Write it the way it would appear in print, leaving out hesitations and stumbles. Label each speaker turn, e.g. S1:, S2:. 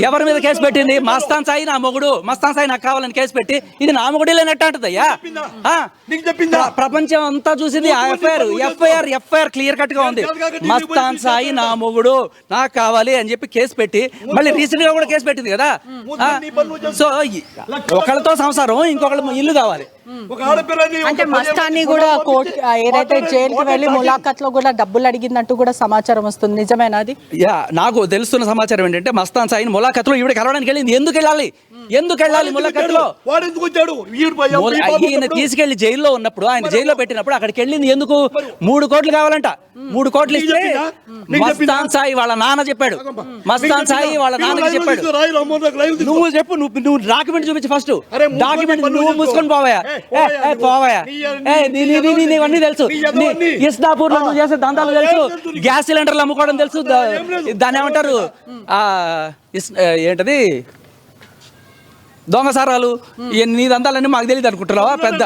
S1: ఎవరి మీద కేసు పెట్టింది? మస్తాన్ సాయి నా మొగుడు, మస్తాన్ సాయి నాకు కావాలని కేసు పెట్టి ఇది నా మొగుడు లేనట్టు అంటదయ్యా. ప్రపంచం అంతా చూసింది. ఎఫ్ఐఆర్ క్లియర్ కట్ గా ఉంది. మస్తాన్ సాయి నా మొగుడు నాకు కావాలి అని చెప్పి కేసు పెట్టి మళ్ళీ రీసెంట్ గా కూడా కేసు పెట్టింది కదా. సో ఒకళ్ళతో సంసారం, ఇంకొకళ్ళ ఇల్లు కావాలి.
S2: అంటే మస్తాన్ని కూడా కోర్టు ఏదైతే జైలుకి వెళ్ళి ములాఖత్ లో కూడా డబ్బులు అడిగిందంటూ కూడా సమాచారం వస్తుంది, నిజమేనా అది?
S1: నాకు తెలుస్తున్న సమాచారం ఏంటంటే మస్తాన్ సాయిని ములాఖత్ లో ఈవిడ కలవడానికి వెళ్ళింది. ఎందుకు వెళ్ళాలి ములాఖత్ లో? ఈయన తీసుకెళ్లి జైల్లో ఉన్నప్పుడు, ఆయన జైల్లో పెట్టినప్పుడు అక్కడికి వెళ్ళింది ఎందుకు? 3 కోట్లు కావాలంట. 3 కోట్లు ఇస్తే మస్తాన్ సాయి వాళ్ళ నాన్న చెప్పాడు. మస్తాన్ సాయి వాళ్ళ నాన్నకి చెప్పాడు. నువ్వు చెప్పు, నువ్వు డాక్యుమెంట్ చూపించి ఫస్ట్. డాక్యుమెంట్ నువ్వు మూసుకొని పోవాయా? నీవన్నీ తెలుసు. ఇస్నాపూర్ లో నువ్వు చేసే దందాలు తెలుసు. గ్యాస్ సిలిండర్లు అమ్ముకోవడం తెలుసు. దాన్ని ఏమంటారు, ఏంటది, దొంగసారాలు. నీ దందాలన్నీ మాకు తెలియదు అనుకుంటున్నావా? పెద్ద